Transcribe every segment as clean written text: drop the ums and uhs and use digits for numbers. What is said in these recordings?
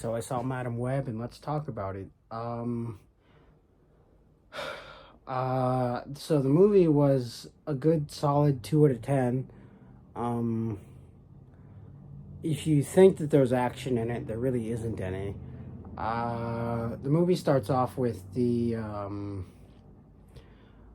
So I saw Madam Web, and let's talk about it. So the movie was a good solid 2 out of 10. Um, if you think that there's action in it, there really isn't any. The movie starts off with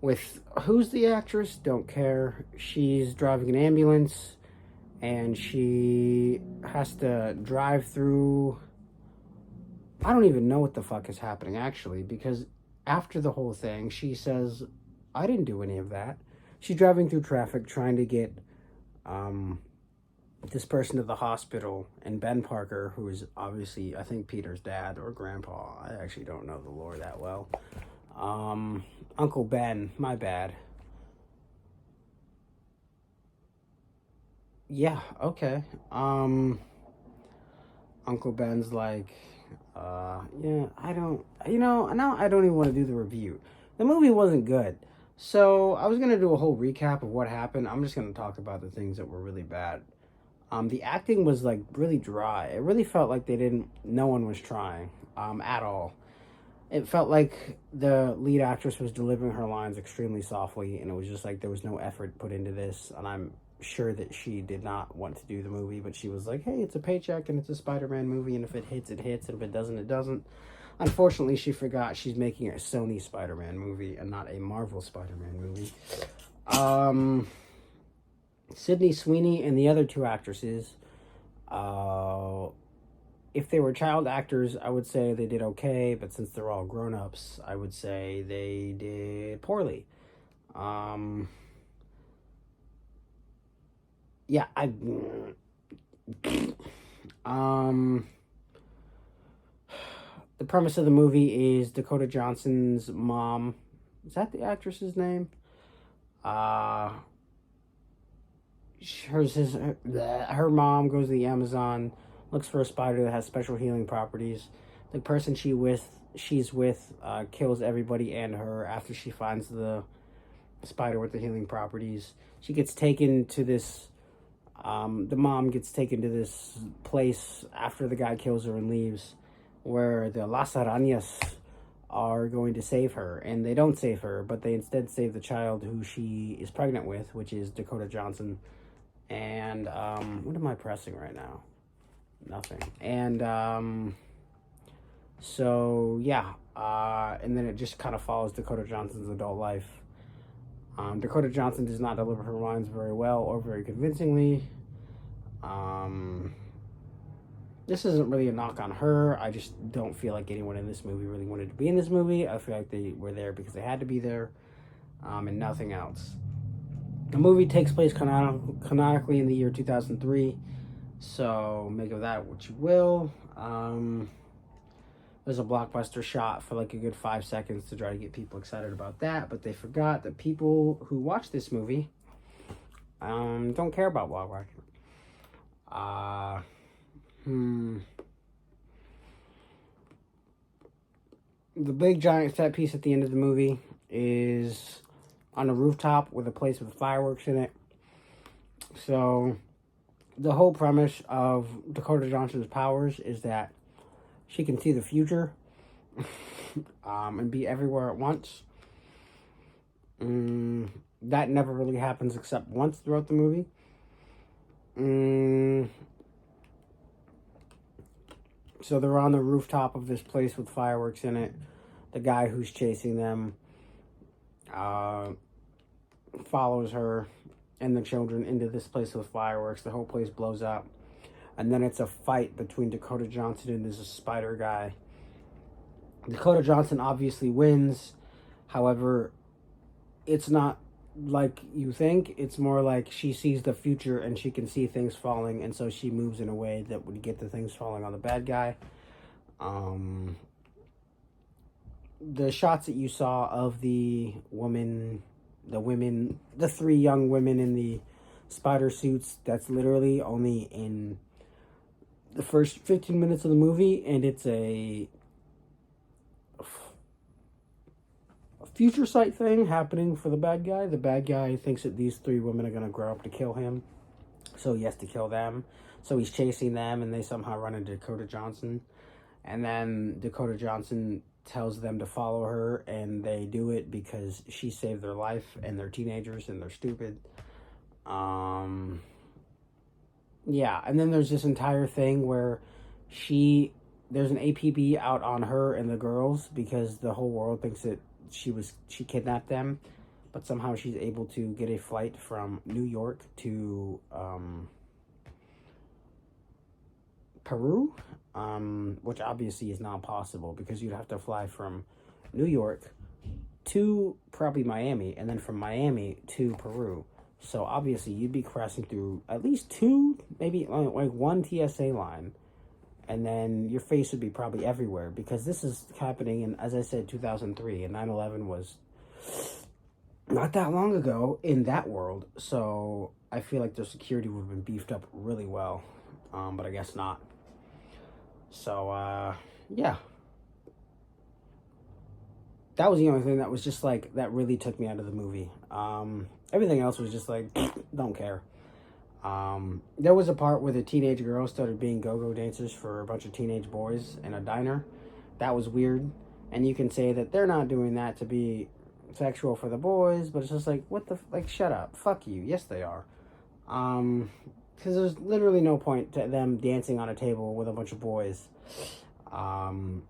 with who's the actress? Don't care. She's driving an ambulance, and she has to drive through. I don't even know what the fuck is happening actually, because after the whole thing, she says, "I didn't do any of that." She's driving through traffic trying to get um, this person to the hospital, and Ben Parker, who is obviously, I think, Peter's dad or grandpa. I actually don't know the lore that well. Uncle Ben, my bad. Yeah, okay. Uncle Ben's like, yeah, I don't, now I don't even want to do the review. The movie wasn't good. So I was going to do a whole recap of what happened. I'm just going to talk about the things that were really bad. The acting was like really dry. It really felt like no one was trying at all. It felt like the lead actress was delivering her lines extremely softly, and it was just like there was no effort put into this. And I'm sure that she did not want to do the movie, but she was like, hey, it's a paycheck and it's a Spider-Man movie, and if it hits, it hits, and if it doesn't, it doesn't. Unfortunately, she forgot she's making a Sony Spider-Man movie and not a Marvel Spider-Man movie. Sydney Sweeney and the other two actresses, if they were child actors, I would say they did okay, but since they're all grown-ups, I would say they did poorly. Yeah, the premise of the movie is Dakota Johnson's mom. Is that the actress's name? Her mom goes to the Amazon, looks for a spider that has special healing properties. The person she's with kills everybody and her after she finds the spider with the healing properties. She gets taken to this. The mom gets taken to this place after the guy kills her and leaves, where the Las Arañas are going to save her, and they don't save her, but they instead save the child who she is pregnant with, which is Dakota Johnson. And what am I pressing right now? Nothing. And so yeah, and then it just kind of follows Dakota Johnson's adult life. Dakota Johnson does not deliver her lines very well or very convincingly. This isn't really a knock on her. I just don't feel like anyone in this movie really wanted to be in this movie. I feel like they were there because they had to be there, and nothing else. The movie takes place canonically in the year 2003, so make of that what you will. There's a blockbuster shot for like a good 5 seconds to try to get people excited about that, but they forgot that people who watch this movie don't care about blockbuster. The big giant set piece at the end of the movie is on a rooftop with a place with fireworks in it. So the whole premise of Dakota Johnson's powers is that she can see the future and be everywhere at once. That never really happens except once throughout the movie. So they're on the rooftop of this place with fireworks in it. The guy who's chasing them follows her and the children into this place with fireworks. The whole place blows up. And then it's a fight between Dakota Johnson and this spider guy. Dakota Johnson obviously wins. However, it's not like you think. It's more like she sees the future and she can see things falling, and so she moves in a way that would get the things falling on the bad guy. The shots that you saw of the three young women in the spider suits, that's literally only in the first 15 minutes of the movie, and it's a future sight thing happening for the bad guy. The bad guy thinks that these three women are going to grow up to kill him, so he has to kill them. So he's chasing them, and they somehow run into Dakota Johnson. And then Dakota Johnson tells them to follow her, and they do it because she saved their life, and they're teenagers, and they're stupid. Yeah, and then there's this entire thing where there's an APB out on her and the girls because the whole world thinks that she kidnapped them, but somehow she's able to get a flight from New York to Peru, which obviously is not possible because you'd have to fly from New York to probably Miami, and then from Miami to Peru. So obviously you'd be crossing through at least two, maybe like one TSA line, and then your face would be probably everywhere because this is happening in, as I said, 2003, and 9/11 was not that long ago in that world. So I feel like their security would have been beefed up really well, but I guess not. So yeah, that was the only thing that was just like that really took me out of the movie. Everything else was just like don't care. There was a part where the teenage girls started being go-go dancers for a bunch of teenage boys in a diner. That was weird, and you can say that they're not doing that to be sexual for the boys, but it's just like, what the, like, shut up, fuck you. Yes, they are. Because there's literally no point to them dancing on a table with a bunch of boys, and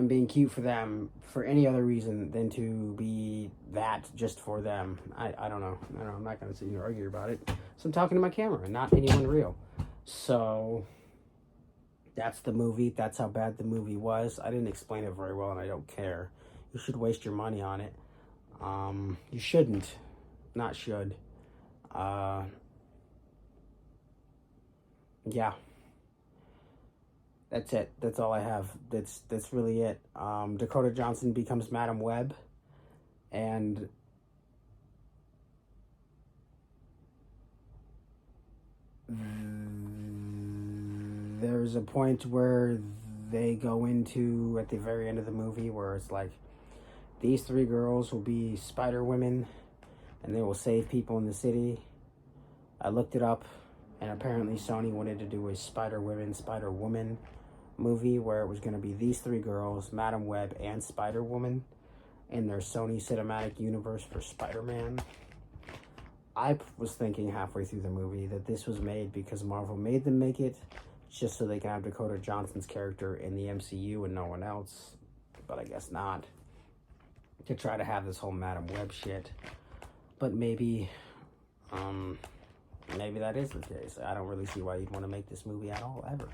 being cute for them for any other reason than to be that just for them. I don't know. I'm not going to sit here and argue about it. So I'm talking to my camera and not anyone real. So that's the movie. That's how bad the movie was. I didn't explain it very well, and I don't care. You should waste your money on it. You shouldn't. Not should. Yeah. That's it. That's all I have. That's really it. Dakota Johnson becomes Madam Web, and there's a point where they go into, at the very end of the movie, where it's like, these three girls will be Spider Women, and they will save people in the city. I looked it up, and apparently Sony wanted to do a Spider Woman movie where it was going to be these three girls, Madam Web and Spider Woman, in their Sony cinematic universe for Spider-Man. I was thinking halfway through the movie that this was made because Marvel made them make it, just so they can have Dakota Johnson's character in the MCU and no one else, but I guess not. To try to have this whole Madam Web shit. But maybe that is the case. I don't really see why you'd want to make this movie at all, ever.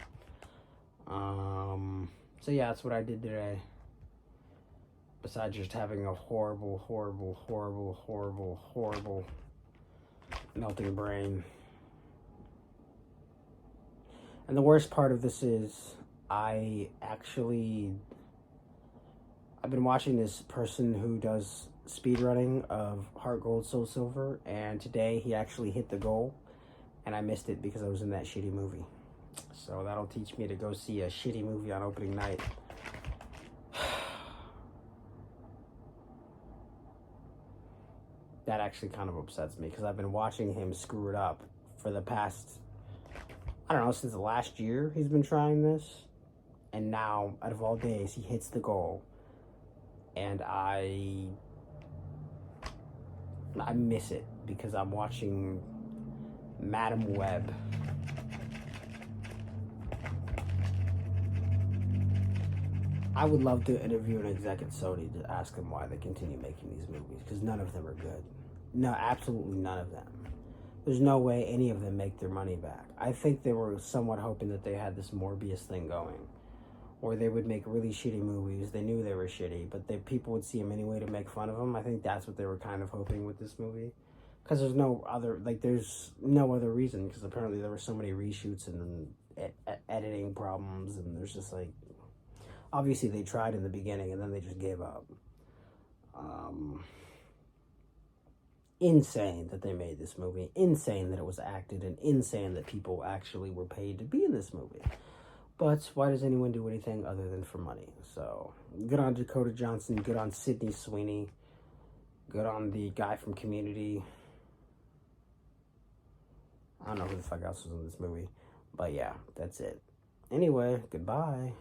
So yeah, that's what I did today. Besides just having a horrible melting brain. And the worst part of this is I've been watching this person who does speedrunning of Heart Gold Soul Silver, and today he actually hit the goal, and I missed it because I was in that shitty movie. So that'll teach me to go see a shitty movie on opening night. That actually kind of upsets me because I've been watching him screw it up for the past, I don't know, since last year he's been trying this. And now, out of all days, he hits the goal. And I miss it because I'm watching Madam Web. I would love to interview an exec at Sony to ask them why they continue making these movies, because none of them are good. No, absolutely none of them. There's no way any of them make their money back. I think they were somewhat hoping that they had this Morbius thing going, or they would make really shitty movies. They knew they were shitty, but people would see them anyway to make fun of them. I think that's what they were kind of hoping with this movie, because there's no other reason, because apparently there were so many reshoots and editing problems, and there's just like, obviously they tried in the beginning and then they just gave up. Insane that they made this movie. Insane that it was acted, and insane that people actually were paid to be in this movie. But why does anyone do anything other than for money? So, good on Dakota Johnson, good on Sydney Sweeney, good on the guy from Community. I don't know who the fuck else was in this movie. But yeah, that's it. Anyway, goodbye.